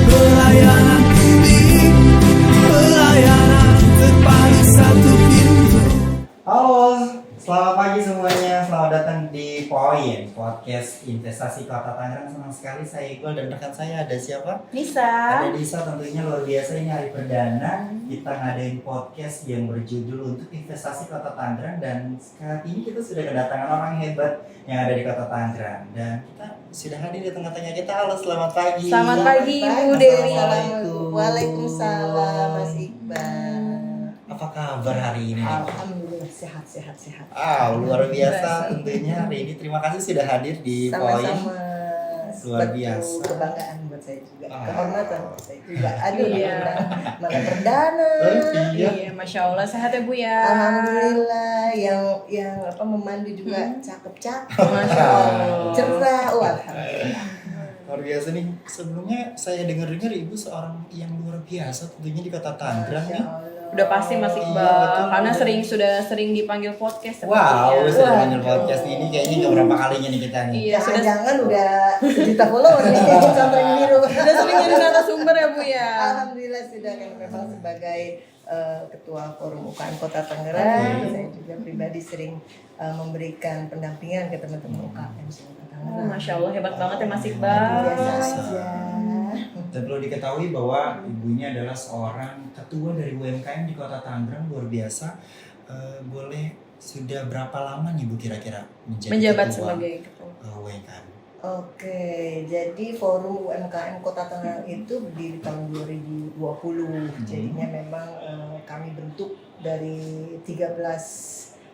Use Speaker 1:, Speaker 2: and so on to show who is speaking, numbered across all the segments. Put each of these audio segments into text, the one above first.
Speaker 1: Pelayanan publik, pelayanan terpadu satu pintu.
Speaker 2: Halo, selamat pagi semuanya. Selamat datang di Poin Podcast Investasi Kota Tangerang. Senang sekali saya Iqbal dan rekan saya ada siapa?
Speaker 3: Nisa.
Speaker 2: Ada Nisa, tentunya luar biasa. Ini hari perdana kita ngadain podcast yang berjudul Untuk Investasi Kota Tangerang. Dan saat ini kita sudah kedatangan orang hebat yang ada di Kota Tangerang. Dan kita sudah hadir di tengah-tengah kita. Halo, selamat pagi.
Speaker 3: Selamat pagi Ibu Dewi.
Speaker 2: Assalamualaikum.
Speaker 4: Waalaikumsalam Mas Iqbal.
Speaker 2: Apa kabar hari ini?
Speaker 4: Alhamdulillah sehat.
Speaker 2: Luar biasa tentunya hari ini. Terima kasih sudah hadir di Poin.
Speaker 4: Sama-sama.
Speaker 2: Luar
Speaker 4: Suatu
Speaker 2: biasa.
Speaker 4: kebanggaan buat saya juga.
Speaker 2: Ah.
Speaker 4: Kehormatan buat saya juga. Aduh,
Speaker 3: Iya.
Speaker 4: malah perdana.
Speaker 2: Iya.
Speaker 3: Iya, Masya Allah sehat ya Bu ya.
Speaker 4: Alhamdulillah yang memandu juga cakep-cakep.
Speaker 3: Masya Allah.
Speaker 4: Cerah. Alhamdulillah.
Speaker 2: Luar biasa nih. Sebelumnya saya dengar-dengar Ibu seorang yang luar biasa tentunya di Kota Tangerang
Speaker 4: Masya
Speaker 2: nih.
Speaker 4: Allah.
Speaker 3: Udah pasti Mas
Speaker 2: Iya,
Speaker 3: Iqbal
Speaker 2: betul.
Speaker 3: karena sudah sering dipanggil podcast
Speaker 2: Wow,
Speaker 3: sepertinya.
Speaker 2: sudah panggil podcast ini kayaknya nggak berapa kalinya nih kita nih.
Speaker 3: Iya, sudah
Speaker 4: Jangan-jangan udah 1 juta follower nih sampai biru.
Speaker 3: sudah sering jadi narasumber ya Bu ya.
Speaker 4: Alhamdulillah sudah kan memang sebagai ketua forum UKM Kota Tangerang, saya juga pribadi sering memberikan pendampingan ke teman-teman UKM Kota
Speaker 3: Oh,
Speaker 4: Tangerang.
Speaker 3: Masya Allah hebat banget ya Mas Iqbal.
Speaker 4: Biasa aja.
Speaker 2: Dan perlu diketahui bahwa ibunya adalah seorang ketua dari UMKM di Kota Tangerang, luar biasa. Boleh sudah berapa lama nih Bu kira-kira
Speaker 3: Menjabat
Speaker 2: ketua
Speaker 3: sebagai ketua.
Speaker 2: UMKM?
Speaker 4: Oke, jadi forum UMKM Kota Tangerang itu berdiri tahun 2020. Jadinya memang kami bentuk dari 13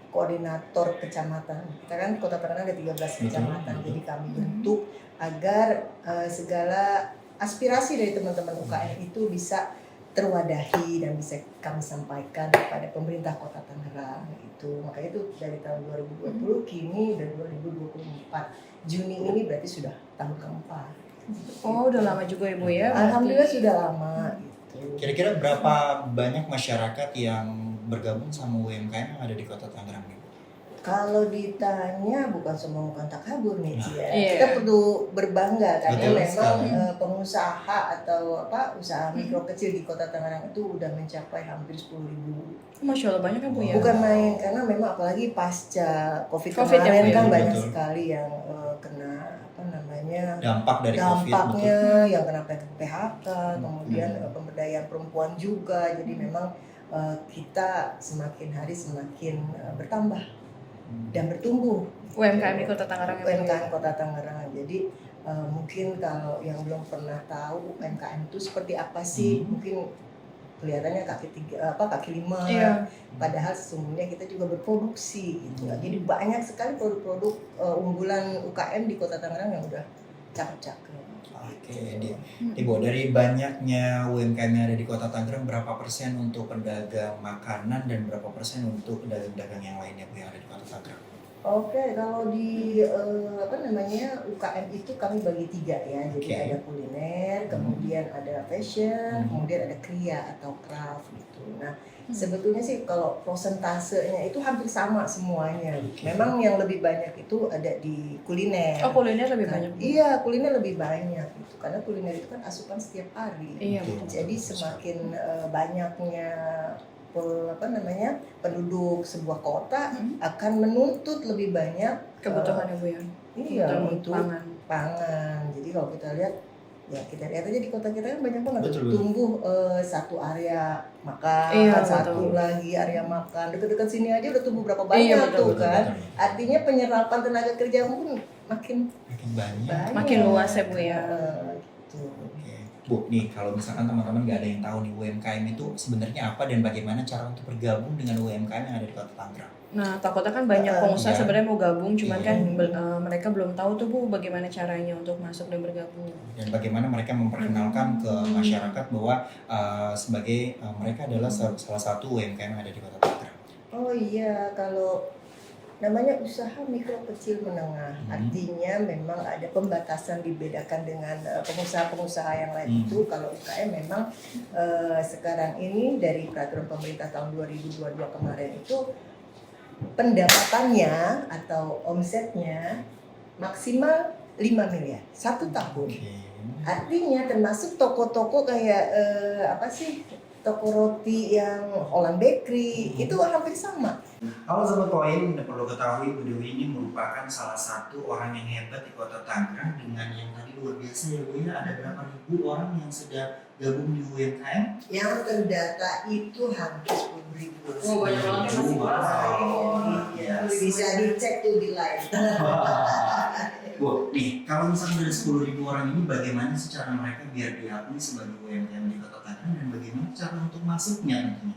Speaker 4: koordinator kecamatan. Kita kan Kota Tangerang ada 13 kecamatan.
Speaker 2: Betul.
Speaker 4: Jadi kami bentuk agar segala aspirasi dari teman-teman UKM itu bisa terwadahi dan bisa kami sampaikan kepada pemerintah Kota Tangerang itu. Makanya itu dari tahun 2020 kini dan 2024 Juni ini berarti sudah tahun keempat.
Speaker 3: Oh, udah lama juga ya Bu ya. berarti.
Speaker 4: Alhamdulillah sudah lama gitu.
Speaker 2: Kira-kira berapa banyak masyarakat yang bergabung sama UMKM yang ada di Kota Tangerang nih?
Speaker 4: Kalau ditanya bukan semua bukan tak kabur nih Ci, ya.
Speaker 3: Iya.
Speaker 4: Kita perlu berbangga karena
Speaker 2: Betul
Speaker 4: memang
Speaker 2: sekali.
Speaker 4: pengusaha atau usaha mikro kecil di Kota Tangerang itu udah mencapai hampir 10.000.
Speaker 3: Masya Allah banyak ya Bu ya.
Speaker 4: Bukan main karena memang apalagi pasca COVID
Speaker 3: Covid ya,
Speaker 4: kemarin
Speaker 3: Bu, ya.
Speaker 4: kan banyak
Speaker 2: Betul.
Speaker 4: sekali yang kena
Speaker 2: Dampak dari COVID,
Speaker 4: dampaknya
Speaker 2: betul.
Speaker 4: yang kena PHK, kemudian pemberdayaan perempuan juga. Jadi memang kita semakin hari semakin bertambah dan bertumbuh.
Speaker 3: UMKM di Kota Tangerang ya Bu ya.
Speaker 4: UMKM Kota Tangerang. Jadi mungkin kalau yang belum pernah tahu UMKM itu seperti apa sih, mungkin kelihatannya kaki lima.
Speaker 3: Iya.
Speaker 4: Padahal sesungguhnya kita juga berproduksi gitu. Jadi banyak sekali produk-produk unggulan UKM di Kota Tangerang yang udah cakep-cakep.
Speaker 2: Oke, Ibu, dari banyaknya UMKM yang ada di Kota Tangerang, berapa persen untuk pedagang makanan dan berapa persen untuk pedagang-pedagang yang lainnya Bu yang ada di Kota Tangerang?
Speaker 4: Oke, kalau di UKM itu kami bagi 3 ya. Jadi
Speaker 2: Oke.
Speaker 4: ada kuliner, kemudian ada fashion, kemudian ada kriya atau craft gitu. Nah, sebetulnya sih kalau prosentasenya itu hampir sama semuanya. Memang yang lebih banyak itu ada di kuliner.
Speaker 3: Oh, kuliner lebih banyak. Bu.
Speaker 4: Iya, kuliner lebih banyak gitu. Karena kuliner itu kan asupan setiap hari.
Speaker 3: Iya,
Speaker 2: Betul.
Speaker 3: betul.
Speaker 4: Jadi semakin banyaknya penduduk sebuah kota akan menuntut lebih banyak
Speaker 3: Kebutuhan ya Bu ya.
Speaker 4: iya
Speaker 3: Kebutuhan
Speaker 4: untuk
Speaker 3: pangan.
Speaker 4: pangan. Jadi kalau kita lihat ya kita lihat aja di kota kita kan banyak banget
Speaker 2: Betul.
Speaker 4: tumbuh satu area makan,
Speaker 3: Iya,
Speaker 4: satu
Speaker 3: betul.
Speaker 4: lagi area makan. Dekat-dekat sini aja udah tumbuh berapa
Speaker 3: Iya,
Speaker 4: banyak
Speaker 3: betul,
Speaker 4: tuh
Speaker 2: Betul,
Speaker 4: kan.
Speaker 2: betul.
Speaker 4: Artinya penyerapan tenaga kerja pun makin
Speaker 2: Makin banyak.
Speaker 4: banyak.
Speaker 3: Makin luas ya, Bu, ya.
Speaker 4: Gitu.
Speaker 2: Oke. Bu, nih kalau misalkan teman-teman nggak ada yang tahu nih UMKM itu sebenarnya apa dan bagaimana cara untuk bergabung dengan UMKM yang ada di Kota Tangerang?
Speaker 3: Nah, takutnya kan banyak pengusaha
Speaker 2: Iya.
Speaker 3: sebenarnya mau gabung, cuman
Speaker 2: Iya.
Speaker 3: kan mereka belum tahu tuh Bu bagaimana caranya untuk masuk dan bergabung.
Speaker 2: Dan bagaimana mereka memperkenalkan ke masyarakat bahwa sebagai mereka adalah salah satu UMKM yang ada di Kota Tangerang.
Speaker 4: Oh iya, kalau namanya usaha mikro kecil menengah, artinya memang ada pembatasan dibedakan dengan pengusaha-pengusaha yang lain itu. Kalau UKM memang sekarang ini dari peraturan pemerintah tahun 2022 kemarin itu pendapatannya atau omsetnya maksimal 5 miliar 1 tahun.
Speaker 2: Oke.
Speaker 4: Artinya termasuk toko-toko kayak toko roti yang Olan Bakery itu hampir sama.
Speaker 2: Halo Sobat Koin, perlu ketahui Bu Dewi ini merupakan salah satu orang yang hebat di Kota Tangerang dengan yang tadi luar biasa ya Bu ya. Ada berapa ribu orang yang sudah gabung di UMKM?
Speaker 4: Yang terdata itu hampir 10.000.
Speaker 3: Oh, banyak banget ya, Mas.
Speaker 4: Iya, bisa dicek tuh di live.
Speaker 2: Bu, nih kalau misalnya dari 10.000 orang ini bagaimana sih cara mereka biar diakui sebagai UMKM di Kota Tangerang dan bagaimana cara untuk masuknya tentunya?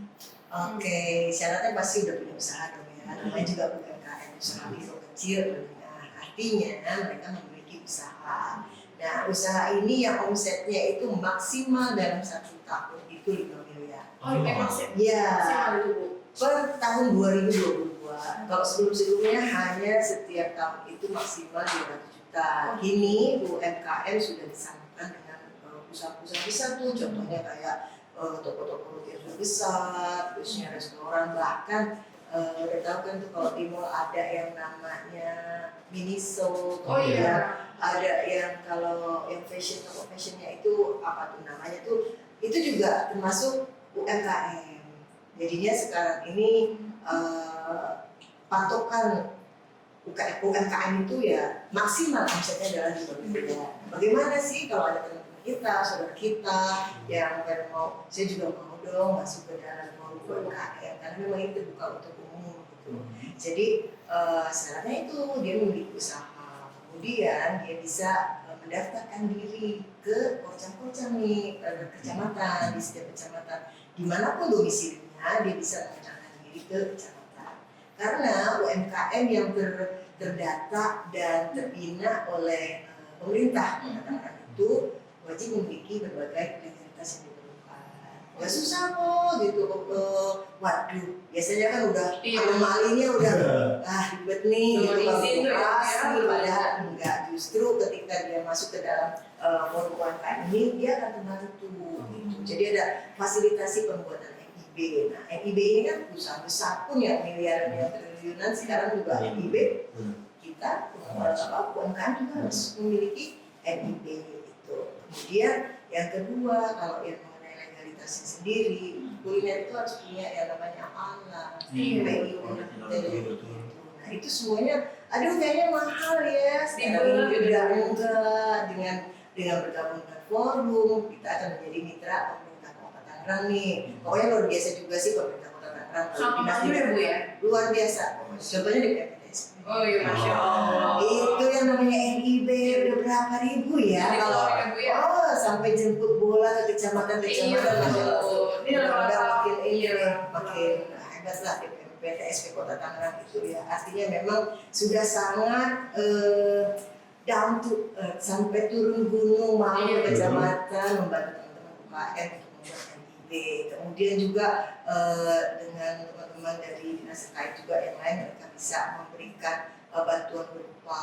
Speaker 4: Oke, syaratnya pasti udah punya usaha dong ya. Namanya juga UMKM, usaha mikro kecil. Nah, artinya mereka memiliki usaha. Nah, usaha ini yang omsetnya itu maksimal dalam 1 tahun itu 5 miliar.
Speaker 3: Oh, emang sih.
Speaker 4: Iya.
Speaker 3: Siapa itu, Bu?
Speaker 4: Per tahun 2022. Kalau sebelum-sebelumnya hanya setiap tahun itu maksimal 200 juta. Kini UMKM sudah disamakan dengan usaha-usaha besar tuh. Contohnya kayak toko-toko roti yang sudah besar, terusnya restoran, bahkan udah tahu kan tuh kalau di mall ada yang namanya Miniso,
Speaker 3: Oh iya.
Speaker 4: ada yang kalau yang fashion, toko fashionnya itu apa tuh namanya tuh, itu juga termasuk UMKM. Jadinya sekarang ini patokan UMKM itu ya maksimal omsetnya adalah 5 miliar. Bagaimana sih kalau ada teman-teman kita, saudara kita yang mau, saya juga mau dong masuk ke dalam forum UMKM karena memang ini terbuka untuk umum gitu. Jadi syaratnya itu dia memiliki usaha, kemudian dia bisa mendaftarkan diri ke kocam-kocam nih kecamatan, di setiap kecamatan dimanapun domisilinya dia bisa mendaftarkan diri ke kecamatan. Karena UMKM yang terdata dan terbina oleh pemerintah Tangerang itu wajib memiliki berbagai legalitas yang diperlukan. Gak susah kok gitu. Waduh, biasanya kan udah anomalinya udah ribet nih gitu kalau padahal enggak, justru ketika dia masuk ke dalam forum UMKM ini dia akan terbantu gitu. Jadi ada fasilitasi pembuatan NIB. Nah, NIB ini kan usaha besar pun yang miliaran yang triliunan sekarang juga NIB kita UMKM juga harus memiliki NIB itu. Kemudian yang kedua, kalau yang mengenai legalitasnya sendiri, kuliner itu harus punya yang namanya halal, PIU, nah itu semuanya, aduh kayaknya mahal ya. Sekarang ini juga enggak, dengan bergabung dengan forum, kita akan menjadi mitra pemerintah Kota Tangerang nih. Pokoknya luar biasa juga sih pemerintah Kota Tangerang. Luar biasa. Contohnya di PPDS.
Speaker 3: Oh iya, Masya Allah.
Speaker 4: Itu yang namanya NIB udah berapa ribu ya? Kalau sampai jemput bola ke kecamatan-kecamatan, Masya Allah. Makin hebat lah PTSP Kota Tangerang itu ya. Artinya memang sudah sangat down to earth, sampai turun gunung mau ke kecamatan membantu teman-teman UKM untuk membuat NIB. Kemudian juga dengan teman-teman dari dinas terkait juga yang lain, mereka bisa memberikan bantuan berupa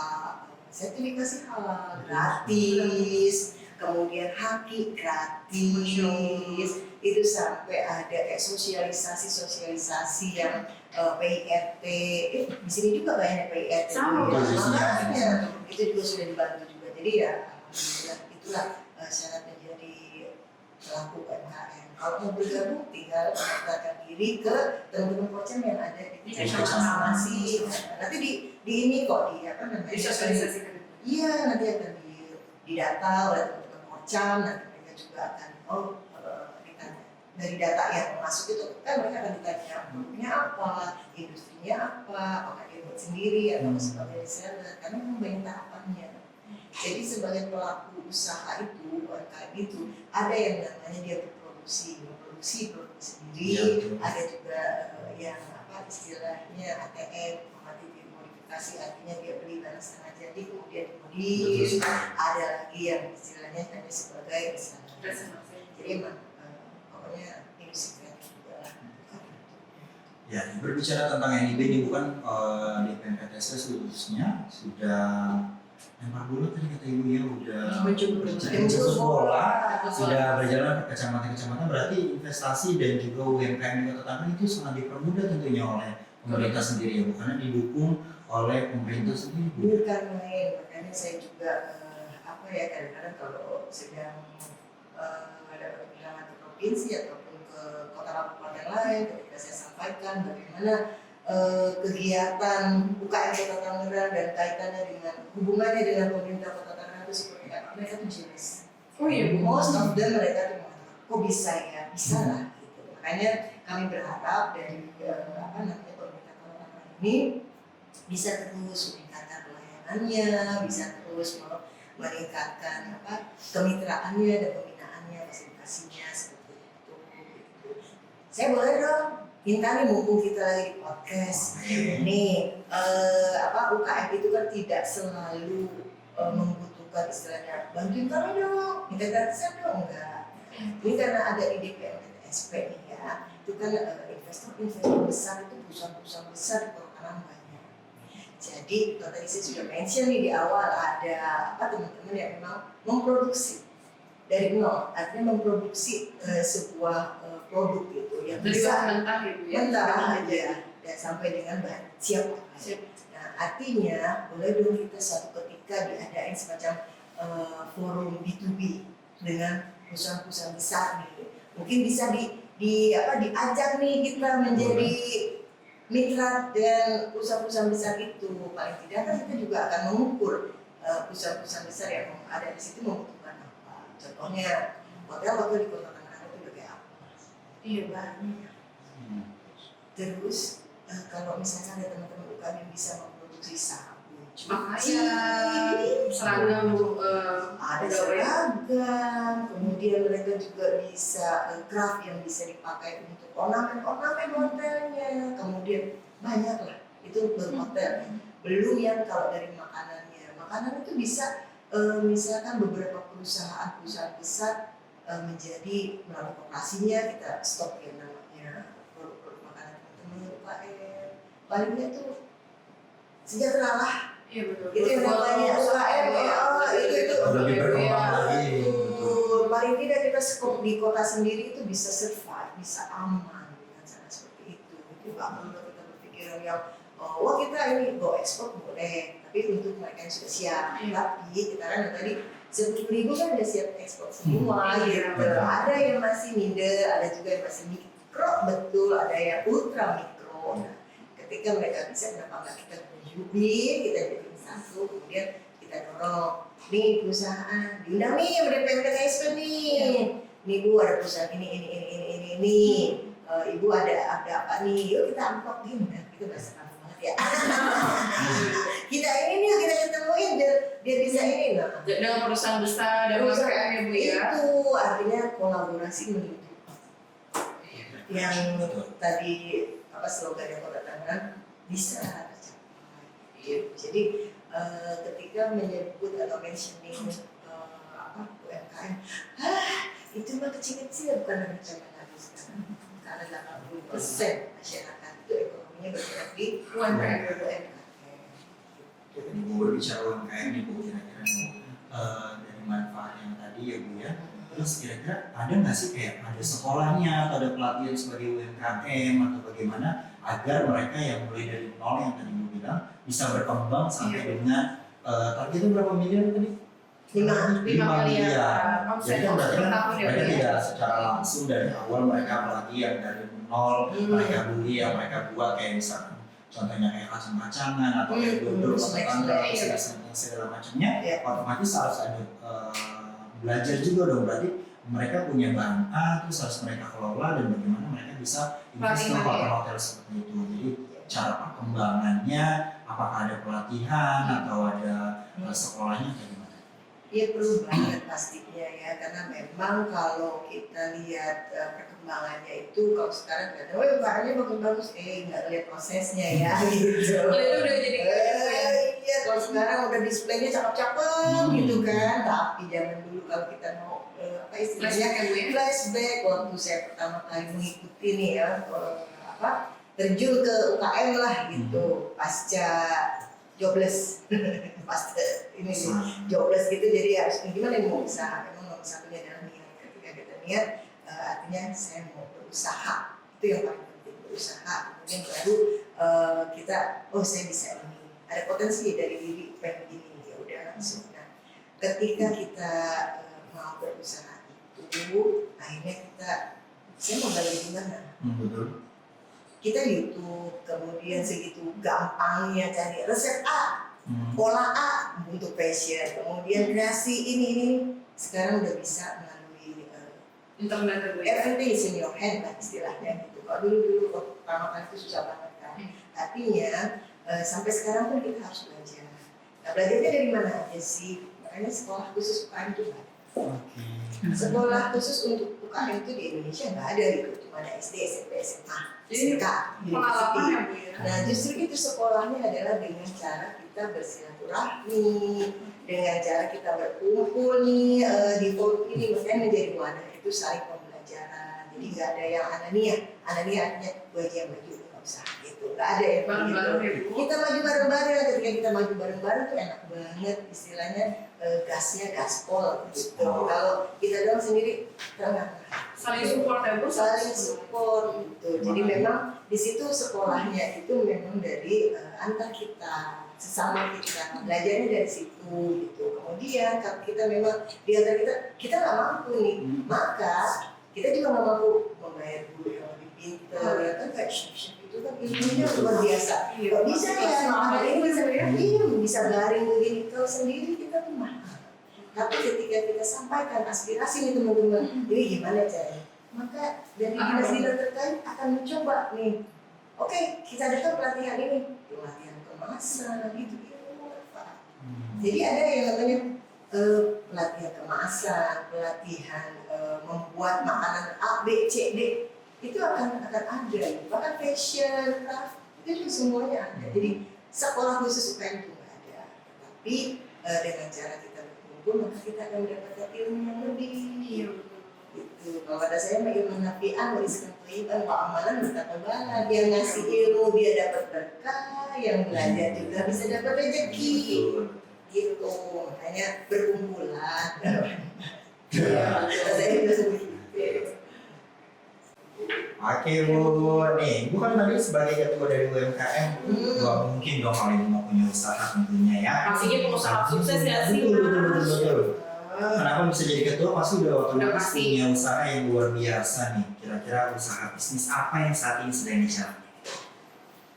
Speaker 4: sertifikasi halal gratis, kemudian haki gratis, itu sampai ada kayak sosialisasi yang PIRT, di sini juga banyak PIRT, makanya itu juga sudah dibantu juga. Jadi ya alhamdulillah itulah syarat menjadi pelaku UMKM. Kalau mau bergabung tinggal mendaftarkan diri ke teman-teman kocam yang ada di kecamatan masing-masing. Nanti di ini kok di apa namanya?
Speaker 3: Disosialisasikan.
Speaker 4: Iya, nanti akan didata oleh teman-teman kocam, nanti mereka juga akan ditanya dari data yang masuk itu kan mereka akan ditanya produknya apa, industrinya apa, apakah dia buat sendiri atau sebagai reseller, karena memang banyak tahapannya. Jadi sebagai pelaku usaha itu, UMKM itu ada yang namanya dia memproduksi produk sendiri, ada juga yang apa istilahnya ATM, modifikasi, artinya dia beli barang setengah jadi kemudian dimodif, ada lagi yang istilahnya hanya sebagai reseller. Jadi emang pokoknya industri kreatif juga lah.
Speaker 2: Ya, berbicara tentang NIB ini bukan di PMPTS khususnya sudah lempar bola tadi kata ibu ya, udah menjemput bola, sudah berjalan ke kecamatan-kecamatan, berarti investasi dan juga UMKM di Kota Tangerang itu sangat dipermudah tentunya oleh pemerintah sendiri ya, karena didukung oleh pemerintah sendiri.
Speaker 4: Bukan main, makanya saya juga ya kadang-kadang kalau sedang dapat undangan ke provinsi ataupun ke kota kabupaten lain, ketika saya sampaikan bagaimana kegiatan UKM Kota Tangerang dan kaitannya dengan hubungannya dengan pemerintah Kota Tangerang itu seperti apa, mereka tuh jelas.
Speaker 3: Oh iya Bu.
Speaker 4: Most of them mereka tuh mengatakan, kok bisa ya, bisa lah gitu. Makanya kami berharap dari pemerintah Kota Tangerang ini bisa terus meningkatkan pelayanannya, bisa terus meningkatkan kemitraannya dan pembinaannya, fasilitasinya seperti itu. Saya boleh dong minta nih, mumpung kita lagi di podcast nih, UKM itu kan tidak selalu membutuhkan istilahnya bantuin kami dong, minta gratisan dong, enggak. Ini karena ada IDPM SP nih ya, itu kan investor besar, itu perusahaan-perusahaan besar di Kota Tangerang banyak. Jadi kalau tadi saya sudah mention nih di awal, ada teman-teman yang memang memproduksi dari nol, artinya memproduksi sebuah produk gitu yang
Speaker 3: Dari
Speaker 4: bisa
Speaker 3: bahan mentah gitu ya.
Speaker 4: mentah aja dan sampai dengan bahan siap. Nah artinya boleh dong kita suatu ketika diadain semacam forum B2B dengan perusahaan-perusahaan besar nih, mungkin bisa diajak nih kita menjadi mitra dengan perusahaan-perusahaan besar itu. Paling tidak kan kita juga akan mengukur perusahaan-perusahaan besar yang ada di situ membutuhkan apa. Contohnya hotel-hotel di Kota Tangerang itu udah kayak apa? Iya banyak. Terus kalau misalnya ada teman-teman UKM yang bisa memproduksi sabun,
Speaker 3: Makanya seragam
Speaker 4: ada seragam, kemudian mereka juga bisa craft yang bisa dipakai untuk ornamen-ornamen hotelnya, kemudian banyak lah itu berhotel. Belum yang kalau dari makanan itu bisa misalkan beberapa perusahaan besar menjadi melalui operasinya kita stok yang namanya produk-produk makanan teman-teman UKM. Paling itu sejahtera lah.
Speaker 3: Iya betul.
Speaker 4: Itu yang namanya UKM. Itu
Speaker 2: lebih berkembang lagi.
Speaker 4: paling tidak kita skop di kota sendiri itu bisa survive, bisa aman dengan cara seperti itu. Itu nggak perlu kita berpikiran yang wah kita ini go ekspor boleh, tapi untuk mereka yang sudah siap. Tapi kita kan tadi 10.000 kan udah siap ekspor semua gitu. Ada yang masih middle, ada juga yang masih mikro, betul, ada yang ultra mikro. Nah, ketika mereka bisa, kenapa nggak kita berjubir, kita jadi satu, kemudian kita dorong nih perusahaan diundang nih sama DPMKSP nih. Nih Bu ada perusahaan ini. Ibu ada apa nih? Yuk kita amplopin. Itu bahasa kamu banget ya. Kita ini nih kita ketemuin biar bisa ini lah.
Speaker 3: Dengan perusahaan besar dan UMKM ya Bu ya.
Speaker 4: Itu artinya kolaborasi menuju yang tadi slogan yang Kota Tangerang bisa tercapai. Jadi ketika menyebut atau mentioning UMKM, itu mah kecil-kecil bukan hanya lagi sekarang. Karena 80% masyarakat itu ekonominya bergerak di UMKM.
Speaker 2: Jadi Bu berbicara UMKM nih Bu, kira-kira dari manfaat yang tadi ya Bu ya. Terus kira-kira ada nggak sih kayak ada sekolahnya atau ada pelatihan sebagai UMKM atau bagaimana agar mereka yang mulai dari nol yang tadi Bu bilang bisa berkembang sampai dengan targetnya berapa miliar tadi?
Speaker 4: 5
Speaker 2: miliar. Jadi kan berarti kan mereka
Speaker 3: ya.
Speaker 2: tidak secara langsung dari awal mereka pelatihan dari nol, mereka beli yang mereka buat kayak misalkan contohnya kayak kacang-kacangan atau kayak dodol atau tanggal segala macamnya, otomatis harus ada belajar juga dong. Berarti mereka punya bahan A, terus harus mereka kelola dan bagaimana mereka bisa invest ke hotel seperti itu. Jadi cara perkembangannya, apakah ada pelatihan atau ada sekolahnya kayak gimana?
Speaker 4: Iya perlu banget pastinya ya, karena memang kalau kita lihat perkembangannya itu kalau sekarang kan, UKM-nya bagus-bagus, nggak lihat prosesnya ya gitu.
Speaker 3: Itu udah jadi
Speaker 4: iya kalau sekarang udah displaynya cakep-cakep gitu kan, tapi zaman dulu kalau kita mau istilahnya flashback waktu saya pertama kali mengikuti nih ya terjun ke UKM lah gitu pasca jobless pas ini sih jobless gitu, jadi harus gimana nih mau usaha, memang mau usaha punya dalam niat. Ketika kita niat artinya saya mau berusaha, itu yang paling penting, berusaha. Kemudian baru kita saya bisa ini, ada potensi dari diri pengen ini, ya udah langsung. Nah ketika kita mau berusaha itu, akhirnya saya mau balik gimana?
Speaker 2: Betul.
Speaker 4: Kita YouTube, kemudian segitu gampangnya cari resep A, pola A untuk fashion, kemudian kreasi ini. Sekarang udah bisa melalui
Speaker 3: internet itu ya.
Speaker 4: everything is in your hand lah istilahnya gitu. Kalau dulu pertama kali itu susah banget kan. Artinya sampai sekarang pun kita harus belajar. Nah, belajarnya dari mana aja sih? Makanya sekolah khusus UKM itu nggak ada.
Speaker 2: Oke.
Speaker 4: Sekolah khusus untuk UKM itu di Indonesia nggak ada gitu. Cuma ada SD, SMP, SMA, SMK,
Speaker 3: Pengalaman ya Bu ya.
Speaker 4: Nah justru itu sekolahnya adalah dengan cara kita bersilaturahmi, dengan cara kita berkumpul nih di forum ini, makanya menjadi wadah itu saling pembelajaran. Jadi nggak ada yang anania artinya gue aja yang maju nggak usah gitu, nggak ada yang
Speaker 3: Bareng-bareng ya,
Speaker 4: begitu.
Speaker 3: Bu.
Speaker 4: Kita maju bareng-bareng, ketika kita maju bareng-bareng tuh enak banget istilahnya, gasnya gaspol gitu. Kalau kita doang sendiri tengah
Speaker 3: Saling support ya Bu.
Speaker 4: saling support gitu. Jadi memang di situ sekolahnya itu memang dari antar kita, sesama kita, belajarnya dari situ gitu. Kemudian kalau kita memang di antara kita nggak mampu nih, maka kita juga nggak mampu membayar guru yang lebih pintar, ya kan kayak chef itu kan ilmunya luar biasa. Kok bisa ya, ada ini bisa garing begini. Kalau sendiri kita tuh mahal. Tapi ketika kita sampaikan aspirasi nih teman-teman, jadi gimana caranya? Maka dari dinas-dinas terkait akan mencoba nih. Oke, kita adakan pelatihan ini, pelatihan kemasan, gitu. Jadi ada yang namanya pelatihan kemasan, pelatihan membuat makanan A, B, C, D. Itu akan ada. Bahkan fashion, craft, itu juga semuanya ada. Jadi sekolah khusus UKM itu nggak ada. Tapi dengan cara kita berkumpul, maka kita akan mendapatkan ilmu yang lebih. Gitu. Kalau ada saya mah ilmu nafi'an, wariskan thayyiban, wa amalan mustaqbalan. Yang ngasih ilmu dia dapat berkah, yang belajar juga bisa dapat rezeki. Gitu, makanya berkumpulan. Saya itu begitu.
Speaker 2: Oke Bu, nih Bu kan tadi sebagai ketua dari UMKM, nggak mungkin dong kalau ini mau punya usaha tentunya ya.
Speaker 3: Pastinya pengusaha sukses ya sih.
Speaker 2: Betul. Kenapa bisa jadi ketua? Pasti udah otomatis
Speaker 3: pasti.
Speaker 2: punya usaha yang luar biasa nih. Kira-kira usaha bisnis apa yang saat ini sedang dijalani?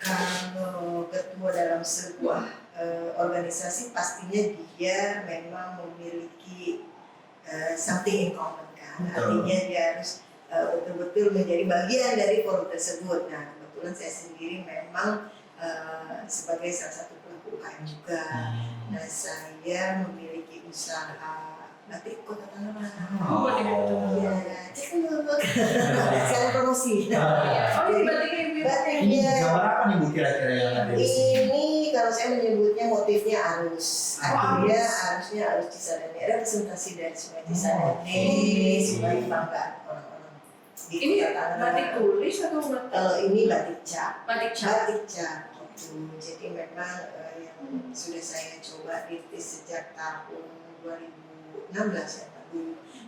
Speaker 4: Kalau ketua dalam sebuah organisasi pastinya dia memang memiliki something in common kan.
Speaker 2: Betul.
Speaker 4: Artinya dia harus betul-betul menjadi bagian dari forum tersebut. Nah kebetulan saya sendiri memang sebagai salah satu pelaku UKM juga. Nah saya memiliki usaha batik Kota Tangerang.
Speaker 2: Oh.
Speaker 4: Ya, cek dulu. Saya promosi.
Speaker 3: Oh ini batiknya Ibu.
Speaker 2: Ini
Speaker 4: Batiknya.
Speaker 2: gambar apa nih Bu kira-kira yang ada di sini?
Speaker 4: Ini kalau saya menyebutnya motifnya arus. Artinya arusnya arus Cisadane, representasi dari Sungai Cisadane, Sungai Banggaan orang-orang di
Speaker 3: Ini
Speaker 4: Kota Tangerang.
Speaker 3: batik tulis atau batik?
Speaker 4: Kalau ini batik cap.
Speaker 3: Batik cat.
Speaker 4: Batik cap gitu. Jadi memang yang sudah saya coba rintis sejak tahun 2016 ya Pak.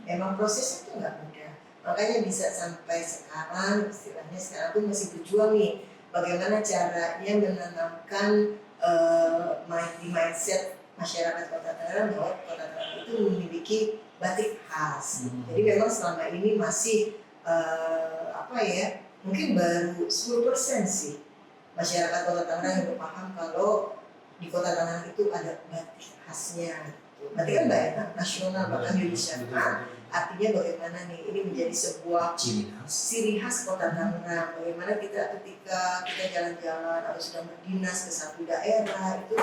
Speaker 4: Memang prosesnya itu nggak mudah. Makanya bisa sampai sekarang, istilahnya sekarang pun masih berjuang nih. Bagaimana caranya menanamkan di mindset masyarakat Kota Tangerang bahwa Kota Tangerang itu memiliki batik khas. Jadi memang selama ini masih mungkin baru 10% sih masyarakat Kota Tangerang yang berpaham kalau di Kota Tangerang itu ada batik khasnya. Batik kan daerah nasional bahkan Indonesia. Artinya bagaimana nih ini menjadi sebuah ciri khas Kota Tangerang. Bagaimana kita ketika kita jalan-jalan atau sedang berdinas ke satu daerah itu,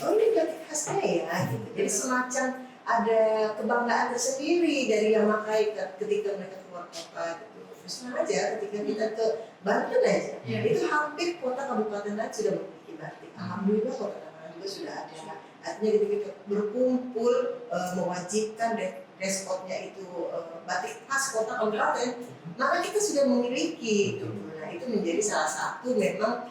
Speaker 4: oh ini batik khasnya ya gitu. Jadi semacam ada kebanggaan tersendiri dari yang makai ketika mereka keluar kota gitu. Terus aja ketika kita ke Banten aja, itu hampir kota kabupaten lain sudah memiliki batik. Alhamdulillah Kota Tangerang juga sudah ada. Artinya ketika kita berkumpul mewajibkan dress code-nya itu batik khas kota kabupaten, maka kita sudah memiliki gitu. Nah itu menjadi salah satu memang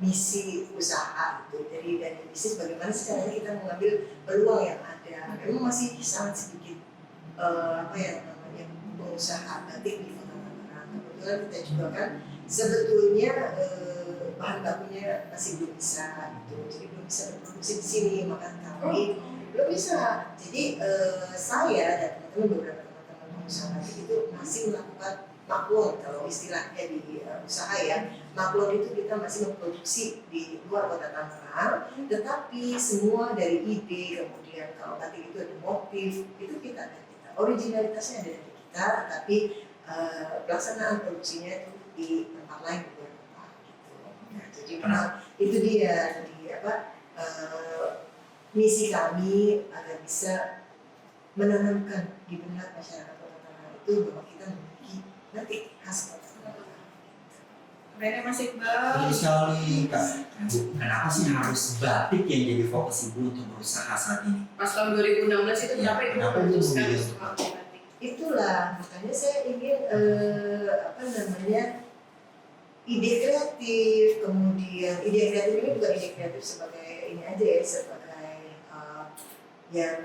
Speaker 4: misi usaha gitu. Jadi dari bisnis bagaimana caranya kita mengambil peluang yang ada. Memang masih sangat sedikit pengusaha batik di Kota Tangerang. Kebetulan kita juga kan sebetulnya bahan bakunya masih belum bisa gitu. Jadi belum bisa berproduksi di sini, maka kami belum bisa. Jadi saya dan teman-teman beberapa teman-teman pengusaha itu masih melakukan maklon, kalau istilahnya di usaha ya. Maklon itu kita masih memproduksi di luar kota Tangerang, tetapi semua dari ide, kemudian kalau tadi itu ada motif, itu kita originalitasnya ada di kita, tapi pelaksanaan produksinya itu di tempat lain di luar kota gitu. Nah, jadi memang itu dia misi kami agar bisa menanamkan di benak masyarakat kota Tangerang itu bahwa kita memiliki nanti khas kota Tangerang.
Speaker 3: Keren Mas Iqbal.
Speaker 2: Betul sekali Kak. Kenapa sih harus batik yang jadi fokus Ibu untuk berusaha saat ini?
Speaker 3: Pas tahun 2016 itu
Speaker 2: Ya,
Speaker 3: kenapa Ibu
Speaker 2: kenapa
Speaker 3: memutuskan
Speaker 2: Ibu
Speaker 3: untuk melakukan batik?
Speaker 4: Itulah makanya saya ingin ide kreatif, kemudian ide kreatif ini bukan ide kreatif sebagai ini aja ya, sebagai yang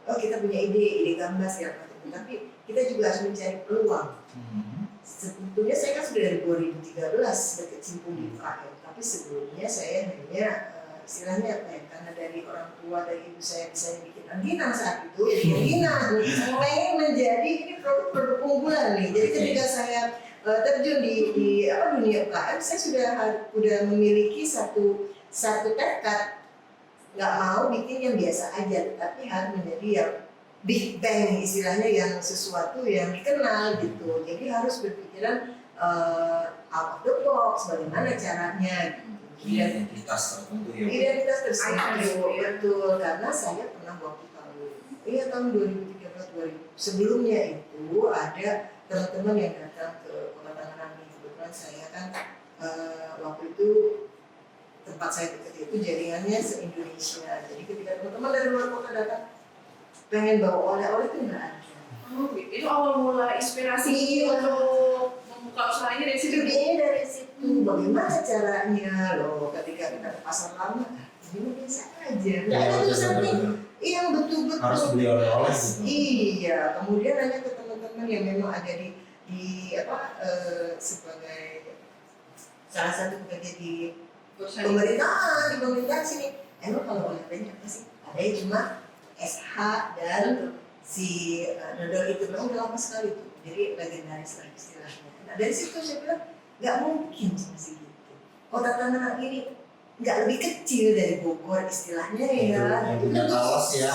Speaker 4: kita punya ide gambar segala macam, tapi kita juga harus mencari peluang. Sebetulnya saya kan sudah dari 2013 berkecimpung di UKM, tapi sebelumnya saya hanya istilahnya apa ya, karena dari orang tua, dari ibu saya bisa bikin angginan saat itu, angginan pengen menjadi ini produk unggulan nih. Jadi ketika saya terjun di dunia UKM, saya sudah memiliki satu tekad, nggak mau bikin yang biasa aja, tapi harus menjadi yang big bang istilahnya, yang sesuatu yang dikenal gitu. Jadi harus berpikiran out of the box, bagaimana caranya gitu.
Speaker 2: Identitas tertentu ya.
Speaker 4: Identitas tersendiri, betul. Karena saya pernah waktu tahun 2013 sebelumnya itu ada teman-teman yang datang ke Kota Tangerang. Kebetulan saya kan waktu itu tempat saya bekerja itu jaringannya se-Indonesia. Jadi ketika teman-teman dari luar kota datang pengen bawa oleh-oleh itu nggak ada.
Speaker 3: Oh, itu awal mula inspirasi untuk membuka usahanya dari situ.
Speaker 4: Ini dari situ. Bagaimana caranya loh ketika kita ke pasar lama? Ini biasa aja. Nggak ada tulisan yang betul-betul
Speaker 2: Harus beli oleh-oleh gitu.
Speaker 4: Iya. Kemudian nanya ke teman-teman yang memang ada di sebagai salah satu pekerja di pemerintahan sini. Emang kalau oleh-olehnya apa sih? Ada yang cuma SH dan si dodol itu memang udah lama sekali tuh, jadi legendaris lah istilahnya. Nah dari situ saya bilang nggak mungkin masih gitu. Kota Tangerang ini nggak lebih kecil dari Bogor istilahnya ya.
Speaker 2: Punya tawas ya.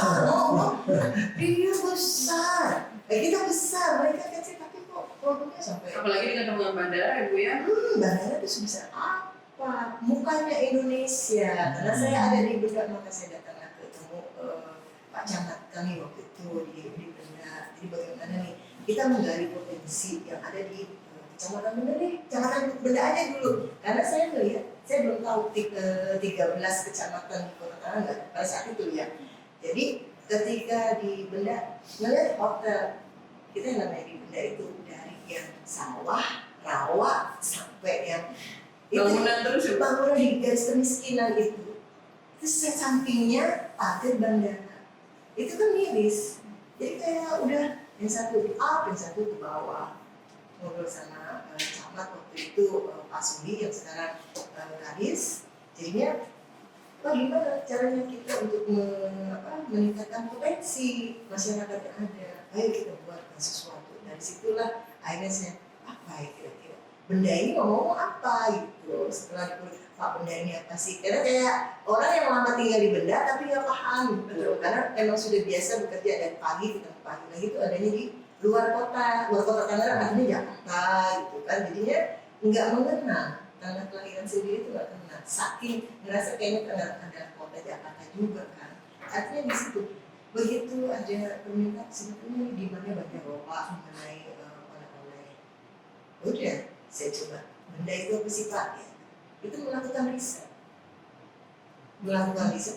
Speaker 4: Dia besar, kita besar, mereka kecil tapi kok produknya sampai.
Speaker 3: Apalagi dengan hubungan bandara Bu ya.
Speaker 4: Bandara itu sebesar apa? Mukanya Indonesia. Karena saya ada di Benda, maka saya datang ketemu Pak Camat kami waktu itu di Benda. Jadi bagaimana nih kita menggali potensi yang ada di Kecamatan Benda nih, Kecamatan Benda aja dulu. Karena saya melihat, saya belum tahu 13 kecamatan di Kota Tangerang pada saat itu ya. Jadi ketika di Benda melihat hotel, kita yang namanya di Benda itu dari yang sawah, rawa sampai yang
Speaker 3: bangunan terus ya?
Speaker 4: Bangunan di garis kemiskinan itu sampingnya parkir bandara. Itu kan miris, jadi kayak udah yang satu di up, yang satu ke bawah. Ngobrol sama camat waktu itu Pak Suli yang sekarang kadis, jadinya gimana caranya kita untuk meningkatkan potensi masyarakat yang ada. Ayo kita buatkan sesuatu. Dari situlah akhirnya saya apa ya kira-kira Benda ini ngomong apa gitu. Setelah Pak Benda ini apa sih? Karena kayak orang yang lama tinggal di Benda tapi nggak paham gitu. Karena emang sudah biasa bekerja dari pagi ketemu pagi lagi itu adanya di luar kota Tangerang, artinya Jakarta gitu kan. Jadinya nggak mengenal tanah kelahiran sendiri itu nggak kenal. Saking ngerasa kayaknya Tangerang adalah kota Jakarta juga kan. Artinya di situ begitu ada permintaan sebetulnya di mana banyak bapak mengenai oleh-oleh. Udah, saya coba Benda itu apa sih Pak? Ya, itu melakukan riset.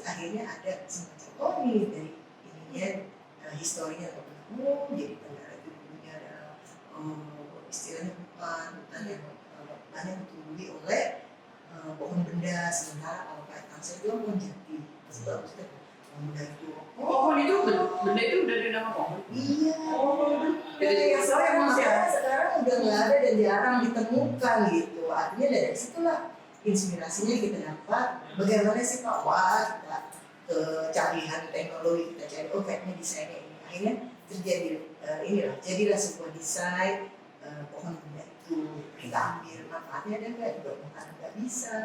Speaker 4: Akhirnya ada semacam ini dari ininya historinya jadi Tangerang itu dulunya ada istilahnya hutan yang banyak ditumbuhi oleh pohon benda, sementara kalau kayak Tangsel itu pohon jati. Maksudnya benda itu
Speaker 3: pohon itu benda itu udah ada nama pohon.
Speaker 4: Iya.
Speaker 3: Jadi
Speaker 4: sekarang udah nggak ada dan jarang ditemukan gitu. Artinya dari situlah inspirasinya kita dapat. Bagaimana sih Pak? Wah, kita kecanggihan teknologi, kita cari oh kayaknya desainnya ini, akhirnya terjadi jadilah sebuah desain pohon benda itu. Kita ambil manfaatnya ada nggak, juga manfaat nggak bisa.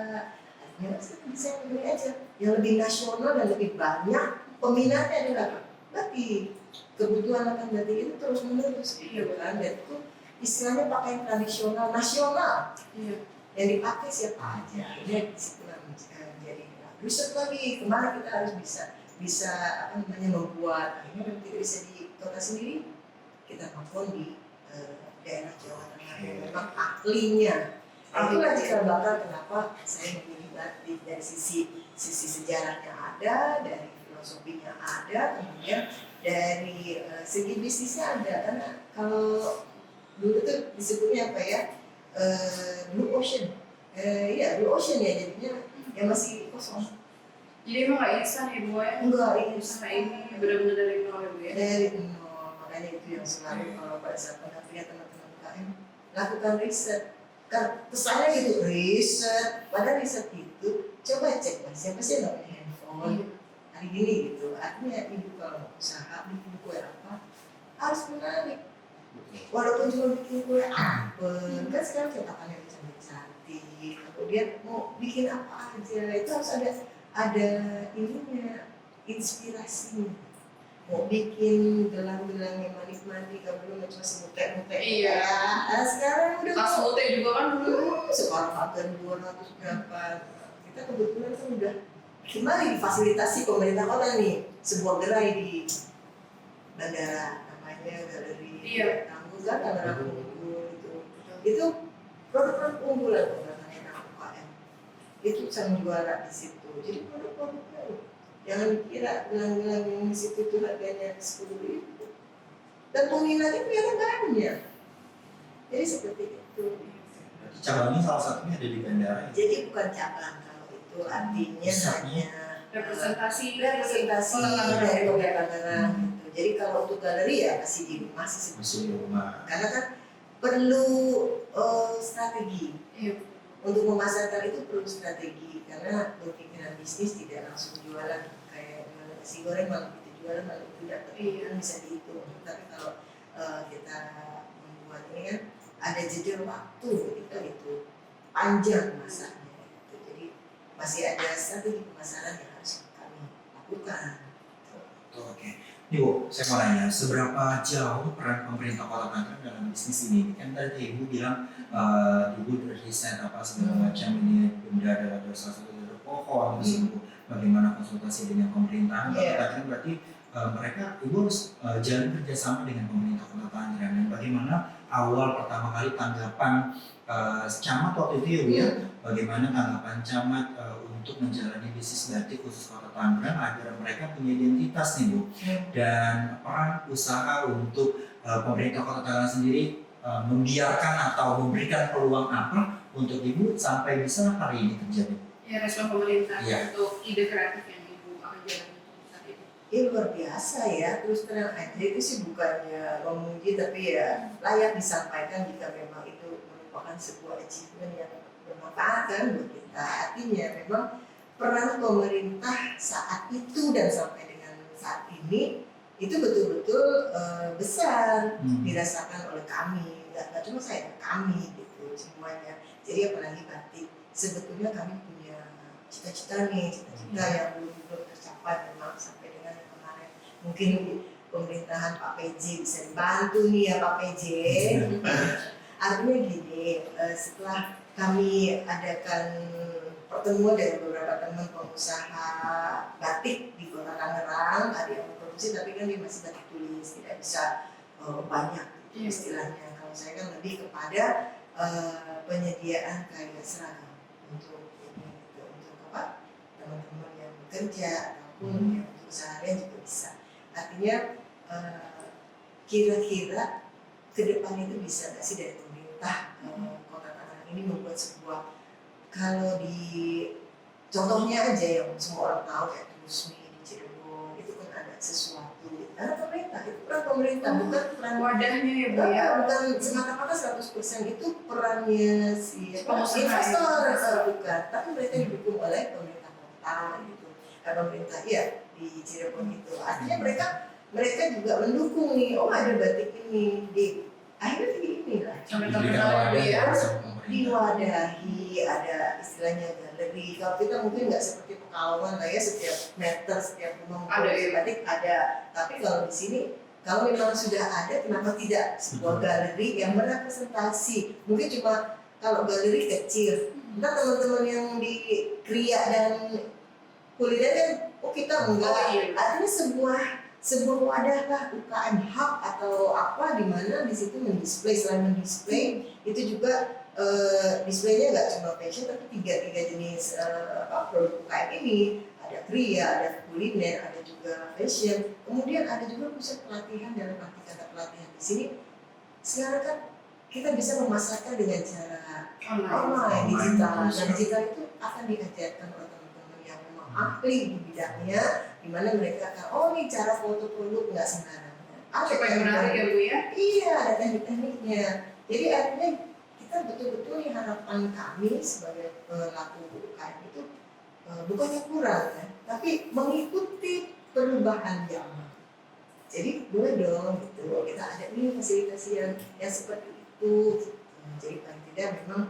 Speaker 4: Artinya desain begini aja yang lebih nasional dan lebih banyak peminatnya adalah batik. Kebutuhan akan batik itu terus menerus gitu kan, dan itu istilahnya pakaian tradisional nasional. Yang dipakai siapa aja, ini disitulah jadi riset lagi kemana kita harus bisa membuat, akhirnya tidak bisa di kota sendiri, kita maupun di daerah Jawa Tengah yang memang ahlinya. Itulah cikal bakal kenapa saya memilih batik, dari sisi sejarahnya ada, dari filosofinya ada, kemudian dari segi bisnisnya ada. Karena kalau dulu tuh disebutnya apa ya, blue ocean, blue ocean ya, jadinya yang masih kosong.
Speaker 3: Jadi emang nggak instan ya Bu ya?
Speaker 4: Enggak,
Speaker 3: Usaha ini benar-benar dari nol ya Bu ya?
Speaker 4: dari nol. Makanya itu yang selalu kalau pada saat pendampingan teman-teman UKM lakukan riset. Kesannya gitu riset, padahal riset itu coba cek lah siapa sih yang punya handphone hari gini gitu. Artinya ibu kalau mau usaha bikin kue apa harus menarik. Walaupun cuma bikin kue apel, kan sekarang cetakannya cantik-cantik. Kemudian mau bikin apa aja itu harus ada ininya, inspirasinya. Mau bikin gelang-gelang yang manis-manis, kalau dulu cuma semutek-mutek.
Speaker 3: Iya.
Speaker 4: Nah, sekarang udah
Speaker 3: Tas mute juga kan dulu.
Speaker 4: sekarang makan 200 berapa. Kita kebetulan kan udah kemarin difasilitasi pemerintah kota nih sebuah gerai di bandara, namanya galeri Tangguh kan, Bandara Unggul itu produk-produk unggulan namanya UKM itu sang juara di situ. Jadi produk-produknya jangan kira gelang-gelang yang di situ tuh harganya 10.000 dan peminatnya ternyata banyak. Jadi seperti itu.
Speaker 2: Cabangnya salah satunya ada di bandara.
Speaker 4: Jadi bukan cabang kalau itu, artinya hanya
Speaker 3: representasi
Speaker 4: dari Kota Tangerang gitu. Jadi kalau untuk galeri ya masih di rumah sih sebetulnya. Karena kan perlu strategi. Untuk memasarkan itu perlu strategi, karena berpikiran bisnis tidak langsung jualan kayak nasi goreng malah itu jualan malah tidak bisa dihitung. Tapi kalau kita membuat ini kan ada jeda waktu ketika itu panjang masanya gitu. Jadi masih ada strategi pemasaran yang harus kami lakukan.
Speaker 2: Oke. Nih Bu, saya mau nanya, seberapa jauh peran pemerintah Kota Tangerang dalam bisnis ini? Kan tadi Ibu bilang Ibu riset apa segala macam, ini benda adalah salah satu dari pohon, terus bagaimana konsultasi dengan pemerintahan Kota Tangerang, berarti mereka Ibu harus jalin kerjasama dengan pemerintah Kota Tangerang. Dan bagaimana awal pertama kali tanggapan camat waktu itu ya Bu ya? Bagaimana tanggapan camat untuk menjalani bisnis batik khusus Kota Tangerang agar mereka punya identitas nih Bu, dan peran usaha untuk pemerintah Kota Tangerang sendiri membiarkan atau memberikan peluang apa untuk Ibu sampai bisa hari ini terjadi?
Speaker 3: Ya, respon pemerintah untuk ide kreatif yang Ibu akan jalani saat ini.
Speaker 4: Ini luar biasa ya, terus terang aja itu sih bukannya memuji, tapi ya layak disampaikan jika memang itu merupakan sebuah achievement yang bermanfaat kan buat kita. Artinya memang peran pemerintah saat itu dan sampai dengan saat ini itu betul-betul besar dirasakan oleh kami, nggak cuma saya, kami gitu semuanya. Jadi apalagi batik, sebetulnya kami punya cita-cita yang belum tercapai memang sampai dengan yang kemarin. Mungkin pemerintahan Pak PJ bisa dibantu nih ya Pak PJ. Artinya gini, setelah kami adakan pertemuan dengan beberapa teman pengusaha batik di Kota Tangerang, ada yang memproduksi tapi kan dia masih batik tulis, tidak bisa banyak istilahnya. Kalau saya kan lebih kepada penyediaan kayak seragam untuk apa, teman-teman yang bekerja ataupun yang untuk seharian juga bisa. Artinya kira-kira ke depan itu bisa nggak sih dari pemerintah Kota Tangerang ini membuat sebuah, kalau di contohnya aja yang semua orang tahu kayak Trusmi di Cirebon itu kan ada sesuatu, karena pemerintah itu peran pemerintah, bukan peran
Speaker 3: wadahnya ya Bu ya,
Speaker 4: bukan semata-mata 100% itu perannya si investor bukan, tapi mereka didukung oleh pemerintah kota gitu. pemerintah ya di Cirebon itu. Artinya mereka juga mendukung nih, oh ada batik ini di akhirnya ini lah.
Speaker 3: Sampai
Speaker 2: Diberikan
Speaker 3: terkenal
Speaker 2: wadah
Speaker 3: ya.
Speaker 2: sama pemerintah.
Speaker 4: Diwadahi, ada istilahnya galeri. Kalau kita mungkin nggak seperti Pekalongan lah ya, setiap meter, setiap rumah
Speaker 3: Ada, ya.
Speaker 4: batik ada. Tapi kalau di sini, kalau memang sudah ada, kenapa tidak sebuah galeri yang merepresentasi? Mungkin cuma kalau galeri kecil, entah teman-teman yang di Kria dan kuliner kan, oh kita enggak.
Speaker 3: Oh, iya.
Speaker 4: Artinya sebuah wadah lah, UKM hub atau apa di mana di situ mendisplay. Selain mendisplay itu juga displaynya nggak cuma fashion tapi tiga jenis produk UKM ini. Ada Kria, ada kuliner, ada juga fashion. Kemudian ada juga pusat pelatihan. Dalam arti kata pelatihan di sini sekarang kan kita bisa memasarkan dengan cara online, digital. Dan digital itu akan diajarkan oleh teman-teman yang memang ahli di bidangnya, di mana mereka akan, oh ini cara foto produk nggak sembarangan.
Speaker 3: Supaya menarik ya Bu ya.
Speaker 4: Iya, ada teknik-tekniknya. Jadi artinya kita betul-betul nih harapan kami sebagai pelaku UKM itu bukannya kurang ya, tapi mengikuti perubahan zaman. Jadi boleh dong gitu, kita ada nih fasilitasi yang seperti itu. Jadi paling tidak memang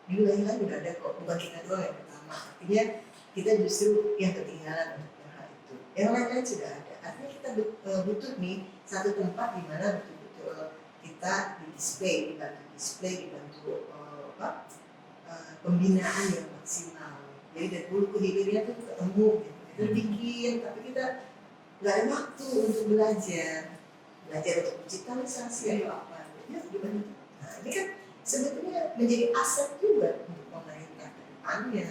Speaker 4: di wilayah lain udah ada kok, bukan kita doang yang pertama. Artinya kita justru yang ketinggalan untuk hal itu. Yang lain-lain sudah ada. Artinya kita butuh nih satu tempat di mana betul-betul kita dibantu pembinaan yang maksimal. Jadi dari hulu ke hilirnya tuh ketemu gitu. Kita bikin, tapi kita nggak ada waktu untuk belajar untuk digitalisasi atau apa. Ya gimana? Nah ini kan sebetulnya menjadi aset juga untuk pemerintah ke depannya.